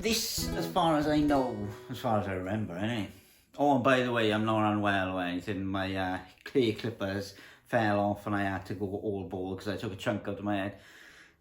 This, as far as I know, as far as I remember, anyway. Oh, and by the way, I'm not unwell or anything. My clay clippers fell off and I had to go all bald because I took a chunk out of my head.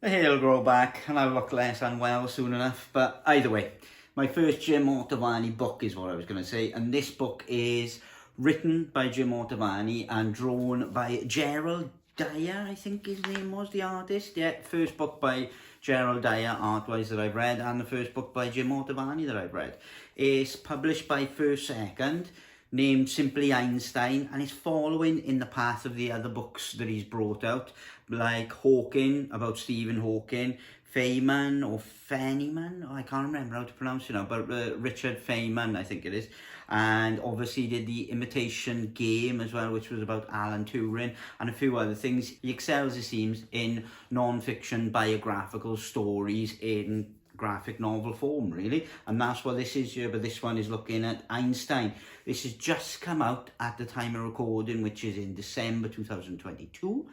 The hair will grow back and I'll look less unwell soon enough. But either way, my first Jim Ottaviani book is what I was going to say. And this book is written by Jim Ottaviani and drawn by Jerel, I think his name was, the artist. Yeah, first book by Jerel art-wise that I've read, and the first book by Jim Ottaviani that I've read. It's published by First Second, named simply Einstein, and it's following in the path of the other books that he's brought out, like Hawking, about Stephen Hawking, Feynman or Fenneman, I can't remember how to pronounce it now, but Richard Feynman, I think it is. And obviously he did The Imitation Game as well, which was about Alan Turing, and a few other things. He excels, it seems, in non-fiction biographical stories in graphic novel form, really, and that's what this is here. But this one is looking at Einstein. This has just come out at the time of recording, which is in December 2022,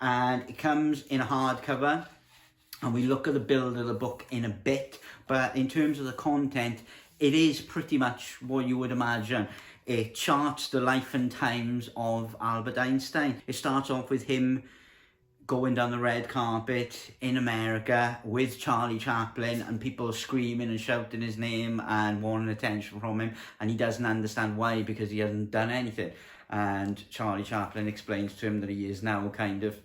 and it comes in a hardcover. And we look at the build of the book in a bit, but in terms of the content, it is pretty much what you would imagine. It charts the life and times of Albert Einstein. It starts off with him going down the red carpet in America with Charlie Chaplin, and people screaming and shouting his name and wanting attention from him, and he doesn't understand why, because he hasn't done anything. And Charlie Chaplin explains to him that he is now kind of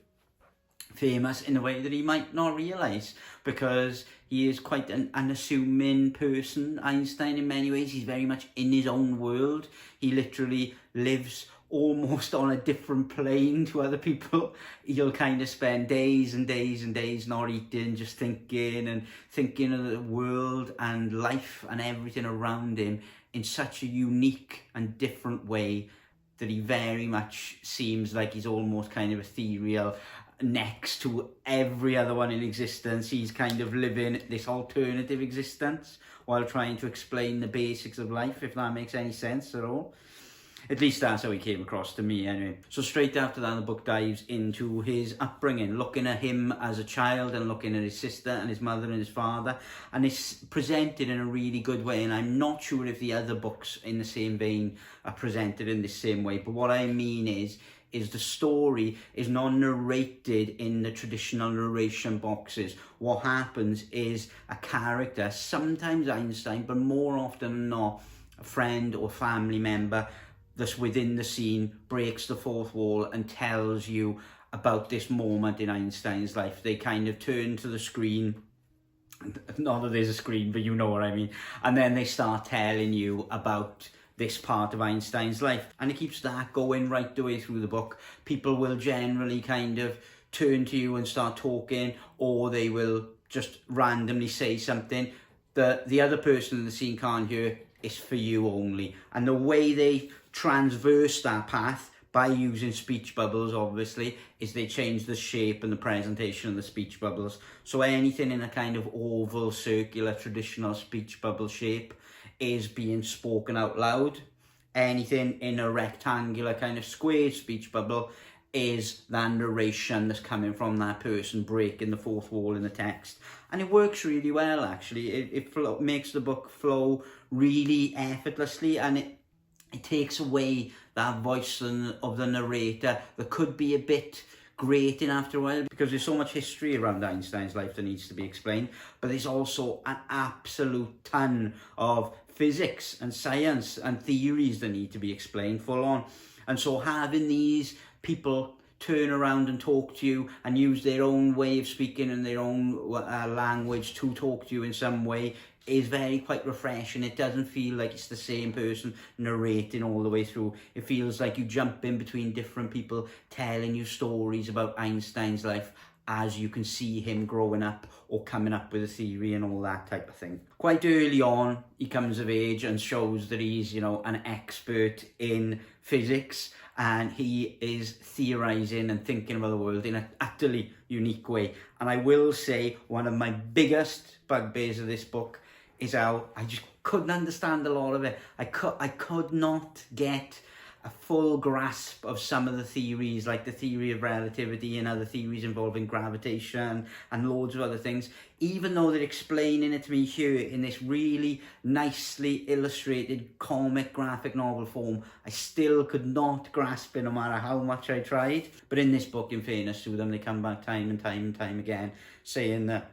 famous in a way that he might not realise, because he is quite an unassuming person, Einstein, in many ways. He's very much in his own world. He literally lives almost on a different plane to other people. He'll kind of spend days and days and days not eating, just thinking of the world and life and everything around him in such a unique and different way that he very much seems like he's almost kind of ethereal next to every other one in existence. He's kind of living this alternative existence while trying to explain the basics of life, if that makes any sense at all. At least that's how he came across to me anyway. So straight after that, the book dives into his upbringing, looking at him as a child and looking at his sister and his mother and his father. And it's presented in a really good way. And I'm not sure if the other books in the same vein are presented in the same way. But what I mean is the story is not narrated in the traditional narration boxes. What happens is a character, sometimes Einstein, but more often than not, a friend or family member that's within the scene, breaks the fourth wall and tells you about this moment in Einstein's life. They kind of turn to the screen, not that there's a screen, but you know what I mean, and then they start telling you about this part of Einstein's life, and it keeps that going right the way through the book. People will generally kind of turn to you and start talking, or they will just randomly say something that the other person in the scene can't hear. Is for you only. And the way they transverse that path, by using speech bubbles obviously, is they change the shape and the presentation of the speech bubbles. So anything in a kind of oval, circular, traditional speech bubble shape is being spoken out loud. Anything in a rectangular kind of square speech bubble is that narration that's coming from that person breaking the fourth wall in the text. And it works really well, actually. It makes the book flow really effortlessly, and it takes away that voice of the narrator that could be a bit grating after a while, because there's so much history around Einstein's life that needs to be explained, but there's also an absolute ton of physics and science and theories that need to be explained full on. And so having these people turn around and talk to you and use their own way of speaking and their own language to talk to you in some way is quite refreshing. It doesn't feel like it's the same person narrating all the way through. It feels like you jump in between different people telling you stories about Einstein's life as you can see him growing up or coming up with a theory and all that type of thing. Quite early on, he comes of age and shows that he's, an expert in physics, and he is theorizing and thinking about the world in an utterly unique way. And I will say one of my biggest bugbears of this book is how I just couldn't understand a lot of it. I could not get a full grasp of some of the theories, like the theory of relativity and other theories involving gravitation and loads of other things, even though they're explaining it to me here in this really nicely illustrated comic graphic novel form, I still could not grasp it no matter how much I tried. But in this book, in fairness to them, they come back time and time again saying that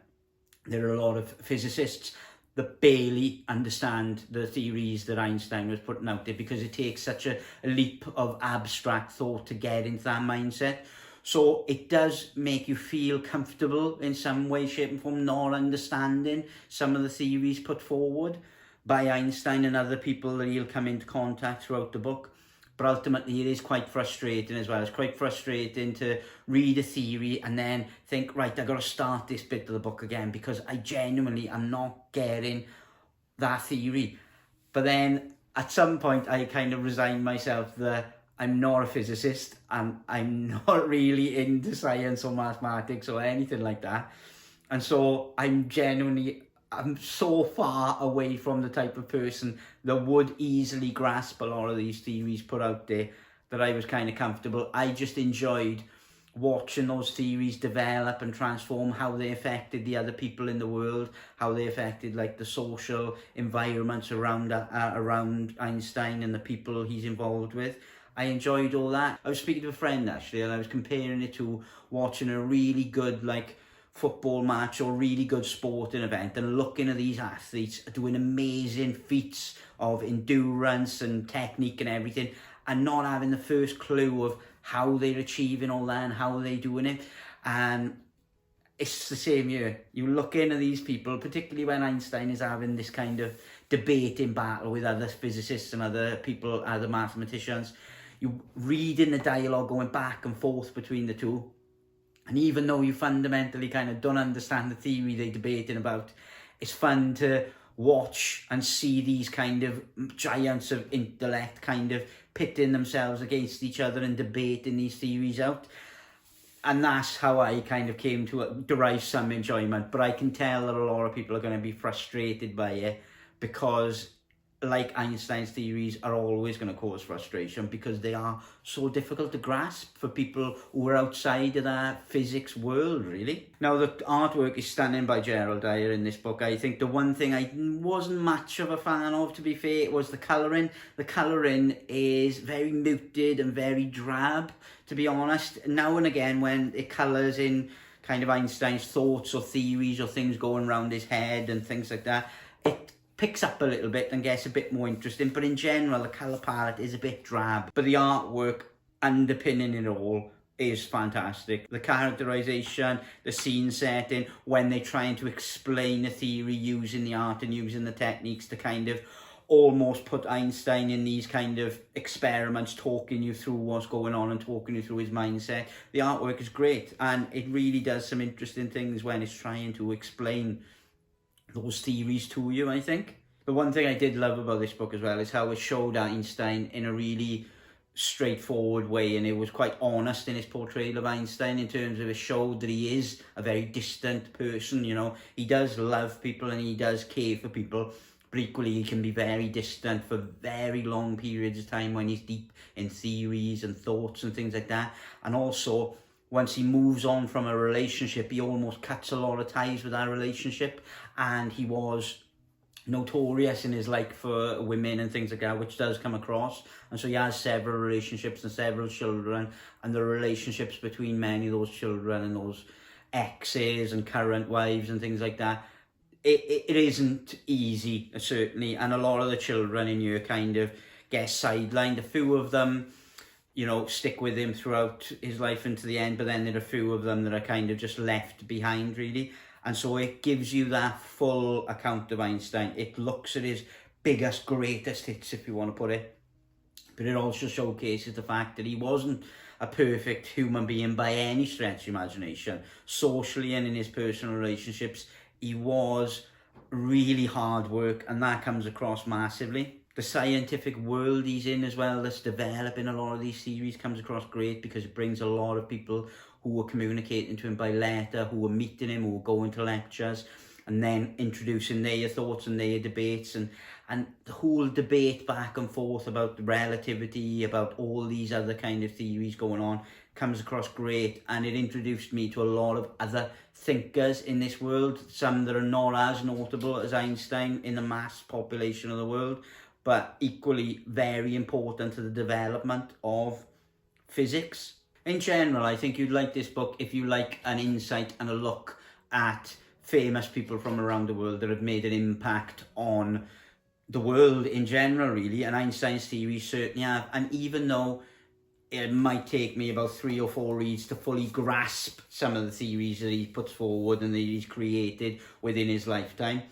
there are a lot of physicists that barely understand the theories that Einstein was putting out there, because it takes such a leap of abstract thought to get into that mindset. So it does make you feel comfortable in some way, shape and form, not understanding some of the theories put forward by Einstein and other people that he'll come into contact throughout the book. But ultimately it is quite frustrating as well. It's quite frustrating to read a theory and then think, right, I've got to start this bit of the book again because I genuinely am not getting that theory. But then at some point I kind of resigned myself that I'm not a physicist and I'm not really into science or mathematics or anything like that. And so I'm so far away from the type of person that would easily grasp a lot of these theories put out there that I was kind of comfortable. I just enjoyed watching those theories develop and transform, how they affected the other people in the world, how they affected like the social environments around Einstein and the people he's involved with. I enjoyed all that. I was speaking to a friend actually, and I was comparing it to watching a really good like football match or really good sporting event and looking at these athletes doing amazing feats of endurance and technique and everything, and not having the first clue of how they're achieving all that and how they're doing it. And it's the same here. You look into these people, particularly when Einstein is having this kind of debating battle with other physicists and other people, other mathematicians. You reading the dialogue going back and forth between the two. And even though you fundamentally kind of don't understand the theory they're debating about, it's fun to watch and see these kind of giants of intellect kind of pitting themselves against each other and debating these theories out. And that's how I kind of came to derive some enjoyment. But I can tell that a lot of people are going to be frustrated by it, because like Einstein's theories are always going to cause frustration because they are so difficult to grasp for people who are outside of that physics world, really. Now, the artwork is stunning by Jerel Dyer in this book. I think the one thing I wasn't much of a fan of, to be fair, was the colouring. The colouring is very muted and very drab, to be honest. Now and again, when it colours in kind of Einstein's thoughts or theories or things going around his head and things like that, it picks up a little bit and gets a bit more interesting, but in general the colour palette is a bit drab. But the artwork underpinning it all is fantastic. The characterization, the scene setting, when they're trying to explain a theory using the art and using the techniques to kind of almost put Einstein in these kind of experiments, talking you through what's going on and talking you through his mindset. The artwork is great, and it really does some interesting things when it's trying to explain those theories to you, I think. The one thing I did love about this book as well is how it showed Einstein in a really straightforward way, and it was quite honest in his portrayal of Einstein, in terms of it showed that he is a very distant person. You know, he does love people and he does care for people, but equally he can be very distant for very long periods of time when he's deep in theories and thoughts and things like that. And also, once he moves on from a relationship, he almost cuts a lot of ties with that relationship. And he was notorious in his like for women and things like that, which does come across. And so he has several relationships and several children, and the relationships between many of those children and those exes and current wives and things like that, it isn't easy, certainly. And a lot of the children in here kind of get sidelined. A few of them, you know, stick with him throughout his life and to the end, but then there are a few of them that are kind of just left behind, really. And so it gives you that full account of Einstein. It looks at his biggest, greatest hits, if you want to put it. But it also showcases the fact that he wasn't a perfect human being by any stretch of imagination. Socially and in his personal relationships, he was really hard work, and that comes across massively. The scientific world he's in as well, that's developing a lot of these theories, comes across great, because it brings a lot of people who were communicating to him by letter, who were meeting him, who were going to lectures. and then introducing their thoughts and their debates, and the whole debate back and forth about relativity, about all these other kind of theories going on, comes across great. And it introduced me to a lot of other thinkers in this world, some that are not as notable as Einstein in the mass population of the world, but equally very important to the development of physics. In general, I think you'd like this book if you like an insight and a look at famous people from around the world that have made an impact on the world in general, really, and Einstein's theories certainly have. And even though it might take me about 3 or 4 reads to fully grasp some of the theories that he puts forward and that he's created within his lifetime,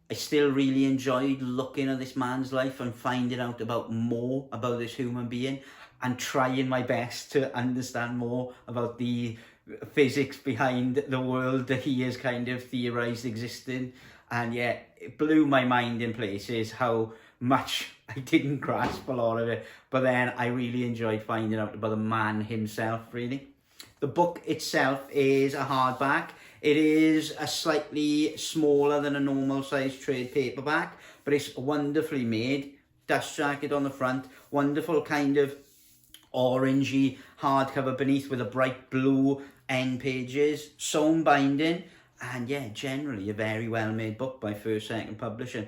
I still really enjoyed looking at this man's life and finding out about more about this human being and trying my best to understand more about the physics behind the world that he has kind of theorized existing. And yeah, it blew my mind in places how much I didn't grasp a lot of it, but then I really enjoyed finding out about the man himself, really. The book itself is a hardback. It is a slightly smaller than a normal size trade paperback, but it's wonderfully made. Dust jacket on the front, wonderful kind of orangey hardcover beneath with a bright blue end pages, sewn binding, and yeah, generally a very well made book by First Second Publishing.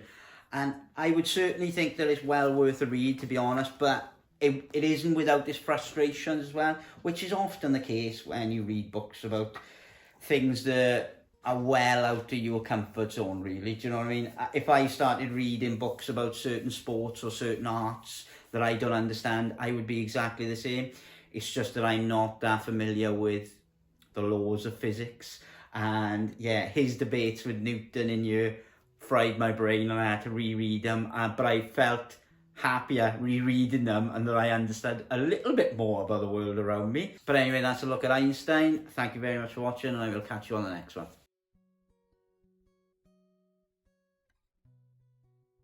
And I would certainly think that it's well worth a read, to be honest, but it isn't without its frustrations as well, which is often the case when you read books about things that are well out of your comfort zone, really. Do you know what I mean? If I started reading books about certain sports or certain arts that I don't understand, I would be exactly the same. It's just that I'm not that familiar with the laws of physics. And yeah, his debates with Newton in year fried my brain and I had to reread them. But I felt happier rereading them and that I understood a little bit more about the world around me. But anyway, that's a look at Einstein. Thank you very much for watching, and I will catch you on the next one.